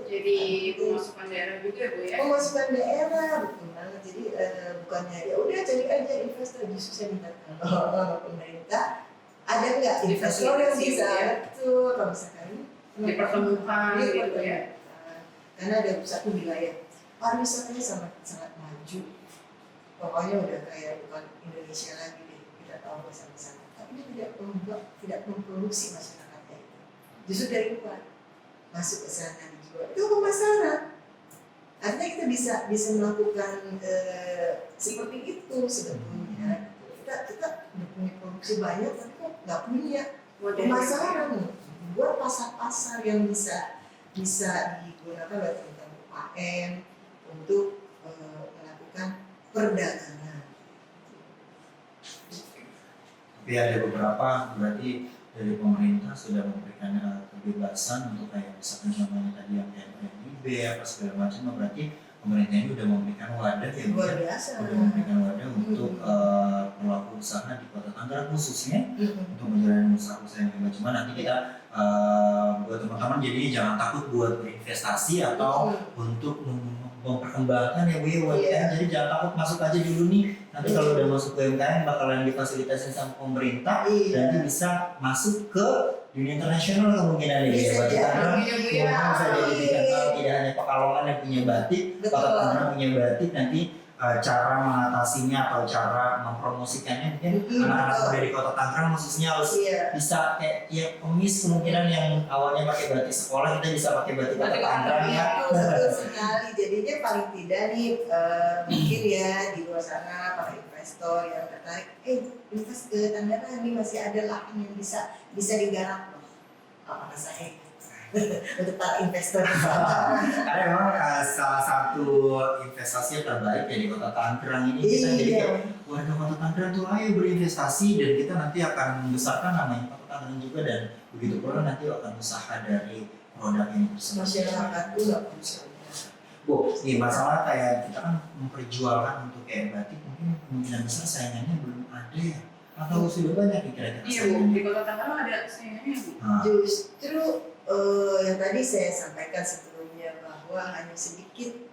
Speaker 3: Jadi pemasukan daerah juga Bu ya.
Speaker 4: Pemasukan daerah betul banget. Jadi bukannya ya udah cari aja investor, justru saya minta kalau pemerintah ada nggak investor yang bisa betul kalau misalkan
Speaker 3: Dipertemukan gitu ya.
Speaker 4: Karena ada satu wilayah pariwisatanya sangat maju. Pokoknya udah kayak bukan Indonesia lagi deh, kita tahu bersama-sama. Tapi dia tidak memproduksi masyarakatnya itu. Justru dari luar masuk ke sana dijual. Itu pemasaran. Artinya kita bisa melakukan seperti itu sebetulnya. Kita udah punya produksi banyak, tapi kok nggak punya pemasaran. Buat pasar-pasar yang bisa digunakan oleh teman-teman UKM untuk melakukan perdagangan.
Speaker 2: Tapi ada beberapa berarti dari pemerintah sudah memberikan kebebasan untuk kayak misalkan contohnya tadi yang kayak PNIB apa segala macam, berarti pemerintah ini sudah memberikan wadah ya,
Speaker 4: luar biasa.
Speaker 2: Sudah memberikan wadah untuk pelaku usaha di Kota Tangerang khususnya untuk menjalani usaha-usaha yang hebat. Cuma nanti kita buat teman-teman jadi jangan takut buat berinvestasi atau untuk memperkembangkan ya Bu ya UMKM. Jadi jangan takut masuk aja dulu nih. Nanti kalau udah masuk ke UMKM bakalan difasilitasi sama pemerintah, nanti bisa masuk ke dunia internasional kemungkinan ya. Batik Tangerang bisa jadi dikenal tidak hanya Pekalongan yang punya batik, Kota Tangerang punya batik. Nanti cara mengatasinya atau cara mempromosikannya mungkin anak-anak muda di Kota Tangerang khususnya harus bisa kayak ya pengemis kemungkinan yang awalnya pakai batik sekolah, kita bisa pakai batik Kota Tangerang ya.
Speaker 4: Betul sekali. Jadinya paling tidak nih mungkin ya di luar sana para investor yang tertarik, invest ke Tangerang ini masih ada lahan yang bisa digarap loh. Apa saya untuk para investor.
Speaker 2: Karena memang salah satu investasi yang terbaik ya di Kota Tangerang ini, kita jadi kayak warga Kota Tangerang tuh ayo berinvestasi dan kita nanti akan membesarkan namanya Kota Tangerang juga, dan begitu pula nanti akan usaha dari produk ini tersebut.
Speaker 4: Masyarakat tuh nggak bisa.
Speaker 2: Bu, ini masalah kayak kita kan memperjualkan untuk kayak batik, mungkin kemungkinan besar saingannya belum ada ya, atau sudah banyak kira-kira
Speaker 3: Iya Bu, di Kota Tangerang ada saingannya Bu.
Speaker 4: Justru yang tadi saya sampaikan sebelumnya bahwa hanya sedikit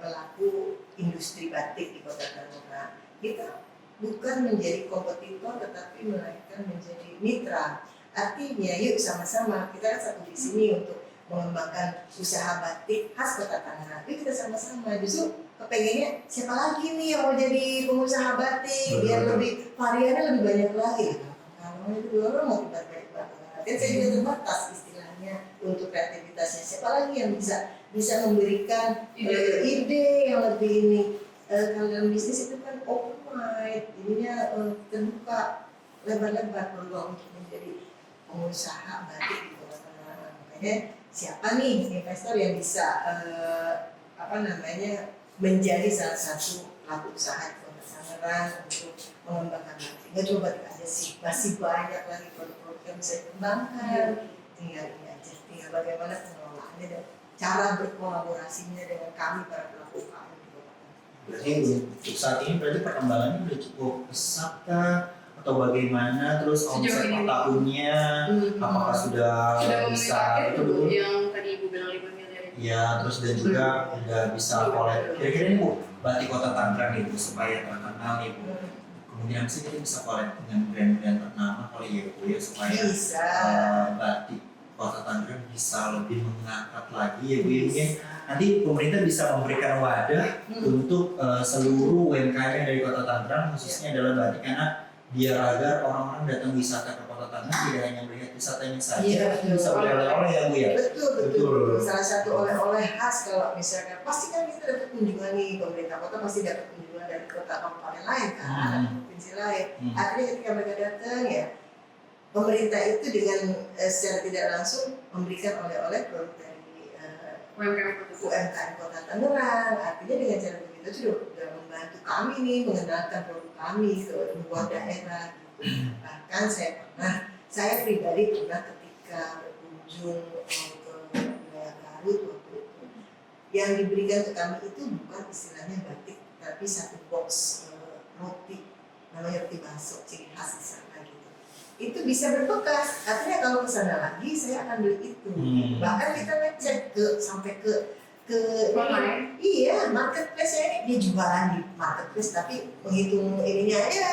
Speaker 4: pelaku industri batik di Kota Tangerang. Kita bukan menjadi kompetitor, tetapi melainkan menjadi mitra. Artinya, yuk sama-sama kita kan satu di sini untuk mengembangkan usaha batik khas Kota Tangerang. Yuk kita sama-sama. Justru kepengennya siapa lagi nih yang mau jadi pengusaha batik biar lebih variannya lebih banyak lagi. Kalau itu orang mau batik banget. Dan saya juga terbatas istilahnya untuk kreativitasnya. Siapa lagi yang bisa bisa memberikan ide yang lebih ini. Kalau dalam bisnis itu kan open mind, ininya terbuka lebar-lebar peluang untuk menjadi pengusaha batik di Kota Tangerang. Makanya siapa nih investor yang bisa menjadi salah satu pelaku usaha di Kota Tangerang untuk mengembangkan batik. Nggak cuma batik aja sih, masih banyak lagi produk-produk yang bisa dikembangkan. Tinggal ini aja, tinggal bagaimana pengelolaannya dan cara berkolaborasinya dengan kami para pelaku UKM di Kota Tangerang.
Speaker 2: Berarti untuk saat ini berarti perkembangannya udah cukup pesat kah? Atau bagaimana? Terus omset per tahunnya apakah sudah bisa
Speaker 3: itu yang tadi Ibu bilang 5 miliar itu?
Speaker 2: Ya, terus dan juga udah bisa collab. Kira-kira nih Bu, batik Kota Tangerang nih Bu, supaya terkenal nih Bu. Kemudian sih kita bisa collab dengan brand-brand ternama kali ya Bu ya, supaya batik Kota Tangerang bisa lebih mengangkat lagi ya Bu ya. Nanti pemerintah bisa memberikan wadah untuk seluruh UMKM dari Kota Tangerang, khususnya adalah batik, karena biar agar orang-orang datang wisata ke Kota Tangerang tidak hanya melihat wisatanya saja, bisa oleh-oleh ya Bu ya.
Speaker 4: Betul. Salah satu oleh-oleh khas kalau misalkan pasti kan kita dapat kunjungan nih, pemerintah kota pasti dapat kunjungan dari kota kabupaten lain kan, provinsi lain. Artinya ketika mereka datang ya, pemerintah itu dengan secara tidak langsung memberikan oleh-oleh produk dari UMKM Kota Tangerang. Artinya dengan cara begitu sudah membantu kami nih mengenalkan produk kami ke luar daerah gitu. Bahkan saya pribadi pernah ketika berkunjung ke wilayah Garut waktu itu, yang diberikan ke kami itu bukan istilahnya batik, tapi satu box roti, namanya roti bakso ciri khas di sana gitu. Itu bisa berbekas, artinya kalau ke sana lagi saya akan beli itu. Bahkan kita ngecek sampai ke iya, marketplace ini dia jualan di marketplace, tapi menghitung ininya aja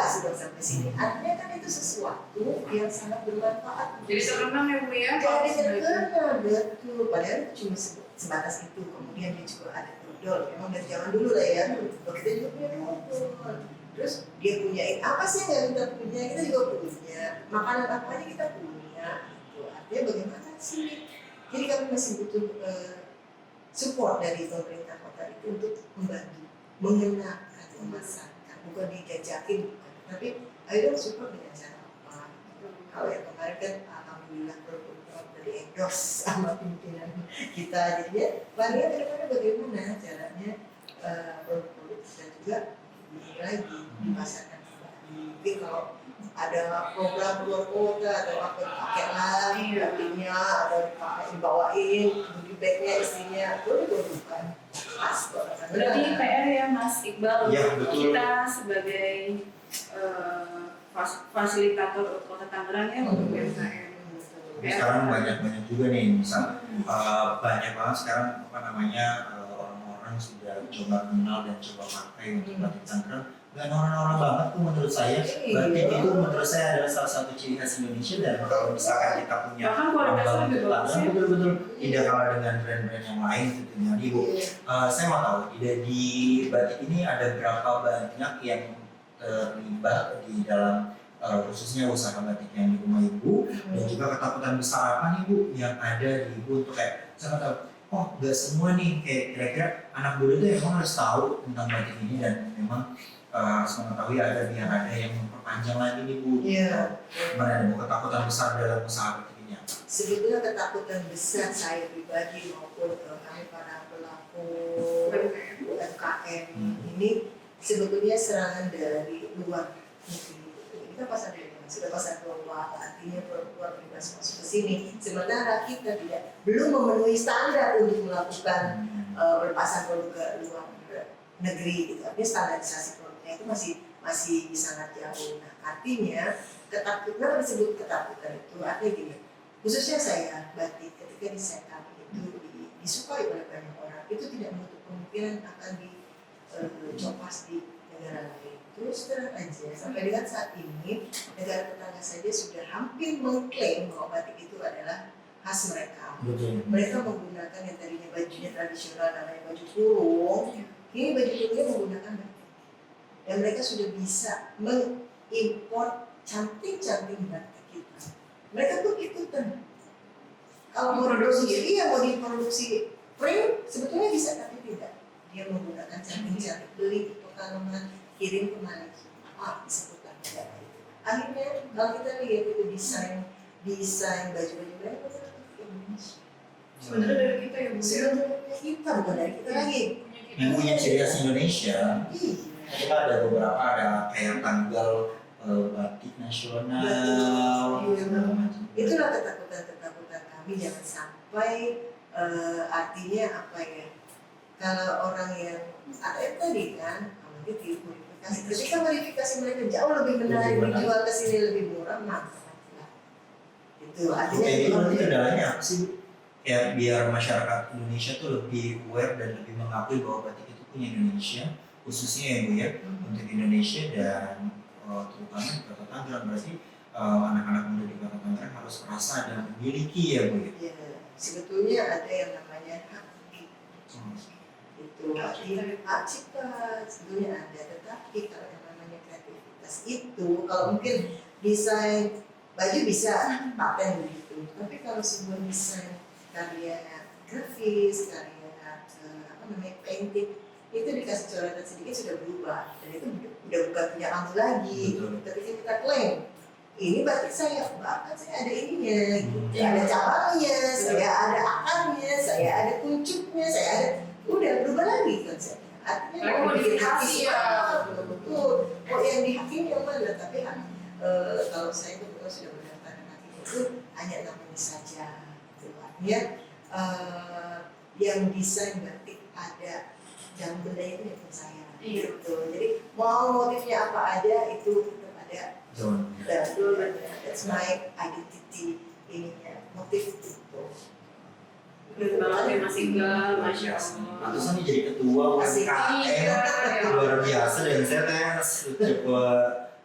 Speaker 4: sih baru sampai sini. Artinya kan itu sesuatu yang sangat bermanfaat.
Speaker 3: Jadi terkenal ya Bu ya?
Speaker 4: Jadi terkenal, betul. Padahal itu cuma sebatas itu. Kemudian dia juga ada dodol. Memang dari zaman dulu lah ya. Kita juga punya dodol. Terus dia punyain apa sih yang kita punya? Kita juga punya. Makanan apa aja kita punya. Gitu. Artinya bagaimana sih? Jadi kami masih butuh support dari pemerintah kota itu untuk membantu mengenalkan, memasarkan, bukan dijajakin, bukan. Tapi ayo dong support dengan cara apa? Kalau yang kemarin kan alhamdulillah produk dari endorse sama pimpinan kita, jadinya larinya ke depannya bagaimana caranya produk-produk kita juga ini lagi dipasarkan kembali. Mungkin kalau ada program luar kota atau apa dipakai lagi batiknya atau dibawain goodie bagnya isinya itu bukan khas Kota Tangerang.
Speaker 3: Berarti PR ya Mas Iqbal
Speaker 2: Ya,
Speaker 3: untuk
Speaker 2: betul.
Speaker 3: kita sebagai fasilitator Kota Tangerang ya untuk UMKM.
Speaker 2: Tapi sekarang banyak juga nih, misal banyak banget sekarang orang-orang sudah coba kenal dan coba pakai untuk batik Tangerang. Gak orang-orang banget tuh menurut saya. Batik itu menurut saya adalah salah satu ciri khas Indonesia, dan kalau misalkan kita punya
Speaker 3: Bahkan kualitasnya lebih bagus ya.
Speaker 2: betul-betul tidak kalah dengan brand-brand yang lain tentunya. Ibu, saya mau tahu di batik ini ada berapa banyak yang terlibat di dalam khususnya usaha batik yang di rumah Ibu, dan juga ketakutan besar apa nih Bu yang ada di Ibu untuk kayak saya tahu, oh gak semua nih kayak kira-kira anak muda itu emang harus tahu tentang batik ini, dan memang harus mengetahui agar biar ada yang memperpanjang lagi nih Bu.
Speaker 4: Iya.
Speaker 2: Gimana ada Bu ketakutan besar dalam usaha batik ini?
Speaker 4: Sebetulnya ketakutan besar saya pribadi maupun kami para pelaku UMKM ini sebetulnya serangan dari luar negeri. Kita pasar sudah pasar global, artinya luar bebas masuk ke sini. Sementara kita belum memenuhi standar untuk melakukan berpasar produk ke luar negeri. Gitu. Artinya standarisasi produknya itu masih sangat jauh. Nah, artinya kenapa disebut ketakutan itu? Artinya gini, khususnya saya batik ketika di sektor itu disukai oleh banyak orang, itu tidak menutup kemungkinan akan dicopas di negara lain. Terus terang aja, sampai dengan saat ini negara tetangga saja sudah hampir mengklaim bahwa batik itu adalah khas mereka.
Speaker 2: Betul.
Speaker 4: Mereka menggunakan yang tadinya bajunya tradisional namanya baju kurung, ini baju kurungnya menggunakan batik. Dan mereka sudah bisa mengimpor cantik-cantik batik kita. Mereka tuh ikutan. Kalau mau diproduksi, mau diproduksi print sebetulnya bisa, tapi tidak. Dia menggunakan cantik-cantik, beli di Pekalongan, kirim ke Malaysia. Disebutkan tidak itu. Akhirnya kalau kita lihat itu desain baju-baju mereka ke Indonesia.
Speaker 3: Sebenarnya dari kita ya Bu.
Speaker 4: Sebenarnya kita bukan dari kita lagi.
Speaker 2: Yang punya ciri khas Indonesia.
Speaker 4: Iya.
Speaker 2: Kita ada beberapa, ada kayak tanggal batik nasional, segala macam.
Speaker 4: Itulah ketakutan kami, jangan sampai artinya apa ya, kalau orang yang ATM tadi kan nanti modifikasi, ketika modifikasi mereka jauh lebih menarik, dijual ke sini lebih murah, maka itu artinya
Speaker 2: Oke, itu nanti kendalanya apa sih? Kayak biar masyarakat Indonesia tuh lebih aware dan lebih mengakui bahwa batik itu punya Indonesia, khususnya ya Bu ya, untuk Indonesia dan terutama di Kota Tangerang. Berarti anak-anak muda di Kota Tangerang harus merasa dan memiliki ya Bu ya.
Speaker 4: ya, sebetulnya ada yang namanya hak itu hak cipta sebetulnya ada, tetapi kalau yang namanya kreativitas itu, kalau mungkin desain baju bisa paten begitu, tapi kalau sebuah desain karya grafis, karya painting itu dikasih coretan sedikit sudah berubah, dan itu udah bukan punya kamu lagi. Ketika kita klaim ini batik saya, bahkan saya ada ininya, ada cabangnya, saya ada akarnya, saya ada kuncupnya, saya ada, udah berubah lagi konsepnya. Artinya
Speaker 3: mau modifikasi ya,
Speaker 4: betul. Oh yang dihakimi yang mana? Tapi kalau saya kebetulan sudah berdaftar dengan itu hanya namanya saja. Artinya yang desain batik ada jam benda itu yang saya. Gitu. Jadi mau motifnya apa ada itu tetap ada. Betul, that's my identity ininya, motif itu.
Speaker 3: Keren banget ya Mas Iqbal, Masya Allah.
Speaker 2: Pantesan nih jadi ketua UMKM, luar biasa. Dan saya kayak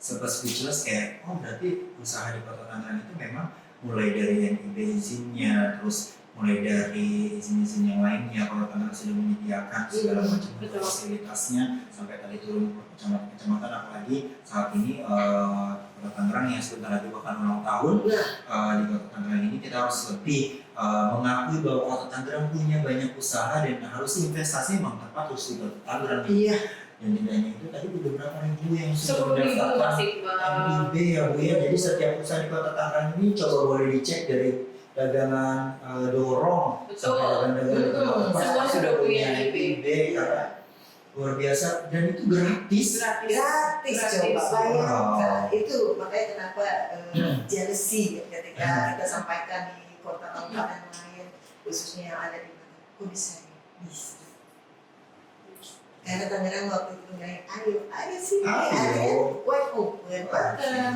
Speaker 2: sempat speechless kayak, oh berarti usaha di Kota Tangerang itu memang mulai dari NIB izinnya, terus mulai dari izin-izin yang lainnya. Kalau Tangerang sudah menyediakan segala macam fasilitasnya sampai tadi turun ke kecamatan, apalagi saat ini Kota Tangerang yang sebentar lagi bahkan ulang tahun di Kota Tangerang ini, kita harus lebih mengakui bahwa Kota Tangerang punya banyak usaha dan harus investasi memang tepat harus di Kota Tangerang.
Speaker 4: Iya.
Speaker 2: Dan tidak hanya itu, tadi beberapa ribu yang sudah
Speaker 3: 10.000
Speaker 2: mendaftarkan
Speaker 3: Mas Iqbal.
Speaker 2: NIB ya Bu ya. Jadi setiap usaha di Kota Tangerang ini coba boleh dicek dari dagangan dorong sampai dagangan
Speaker 3: Semua sudah punya
Speaker 2: NIB karena luar biasa dan itu gratis.
Speaker 4: Gratis coba bayangkan. Itu makanya kenapa jealousy ketika kita sampaikan di kota-kota yang lain, khususnya yang ada di mana, kok bisa. Karena Tangerang waktu itu bilang, ayo sih, ayo, web open,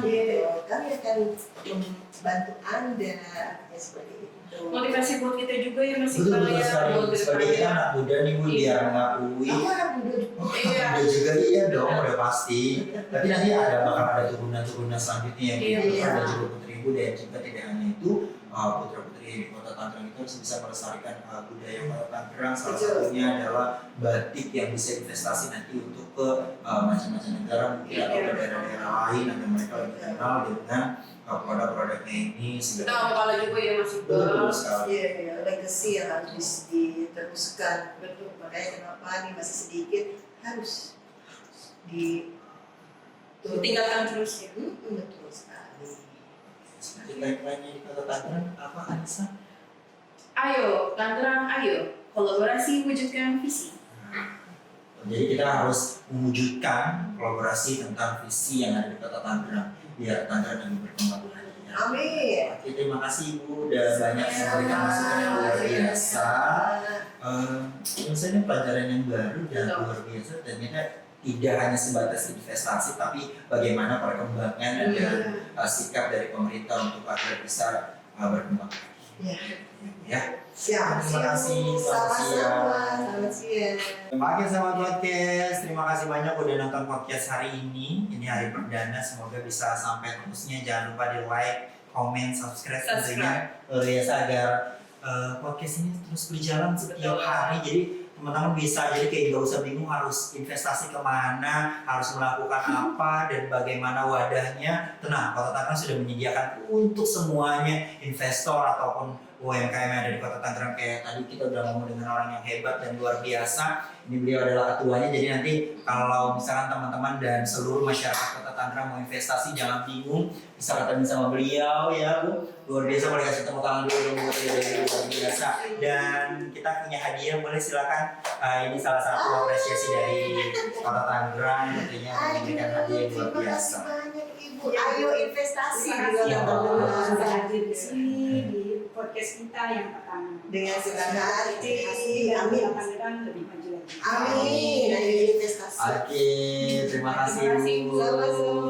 Speaker 4: gitu. Kami akan membantu Anda, artinya seperti itu.
Speaker 3: Motivasi buat kita juga ya Mas
Speaker 2: Betul,
Speaker 3: Iqbal
Speaker 2: betul
Speaker 3: ya.
Speaker 2: sekali. Sebagai kita anak muda nih Bu, biar mengakui.
Speaker 4: Aku anak muda juga.
Speaker 2: Muda juga iya dong, udah pasti. Tapi nanti bakal ada turunan-turunan selanjutnya yang ada juga putri ibu, dan juga tidak hanya itu, putra-putri di Kota Tangerang itu harus bisa melestarikan budaya Kota Tangerang. Salah satunya adalah batik yang bisa investasi nanti untuk ke macam-macam negara mungkin atau ke daerah-daerah lain agar mereka lebih kenal dengan produk-produknya ini.
Speaker 3: Kita nggak kalah juga ya Mas Iqbal.
Speaker 2: Betul sekali.
Speaker 4: Iya, legacy yang harus diteruskan. Betul. Makanya kenapa ini masih sedikit harus
Speaker 3: ditinggalkan terus ya.
Speaker 4: Betul sekali.
Speaker 2: Tagline-nya di Kota Tangerang apa Anissa?
Speaker 3: Ayo Tangerang, ayo kolaborasi wujudkan visi.
Speaker 2: Jadi kita harus mewujudkan kolaborasi tentang visi yang ada di Kota Tangerang biar Tangerang lebih berkembang lagi.
Speaker 4: Amin.
Speaker 2: Oke, terima kasih Ibu, udah banyak memberikan masukan yang luar biasa. Misalnya pelajaran yang baru dan luar biasa, ternyata tidak hanya sebatas investasi, tapi bagaimana perkembangan dan sikap dari pemerintah untuk agar bisa berkembang. Ya.
Speaker 4: Siap.
Speaker 2: Terima kasih.
Speaker 4: Selamat siang.
Speaker 2: Oke sahabat podcast, terima kasih banyak udah nonton podcast hari ini. Ini hari perdana, semoga bisa sampai terusnya. Jangan lupa di like, comment, subscribe tentunya agar podcast ini terus berjalan setiap hari. Jadi teman-teman bisa jadi kayak gak usah bingung harus investasi kemana, harus melakukan apa dan bagaimana wadahnya. Tenang, Kota Tangerang sudah menyediakan untuk semuanya, investor ataupun UMKM yang ada di Kota Tangerang. Kayak tadi kita udah ngomong dengan orang yang hebat dan luar biasa. Ini beliau adalah ketuanya, jadi nanti kalau misalkan teman-teman dan seluruh masyarakat Kota Tangerang mau investasi jangan bingung, bisa ketemu sama beliau ya Bu. Luar biasa, boleh kasih tepuk tangan dulu buat beliau, luar biasa. Dan kita punya hadiah, boleh silakan. Ini salah satu apresiasi dari Kota Tangerang, tentunya memberikan hadiah yang luar biasa.
Speaker 4: banyak Ibu. Ayo investasi di Kota
Speaker 2: Ya,
Speaker 4: Tangerang.
Speaker 5: sudah hadir di sini di podcast kita yang pertama.
Speaker 4: Dengan senang hati.
Speaker 5: Amin.
Speaker 4: Amin.
Speaker 5: Tangerang lebih maju lagi.
Speaker 4: Amin. Ayo investasi.
Speaker 2: Oke, terima kasih Bu.
Speaker 4: Sama-sama.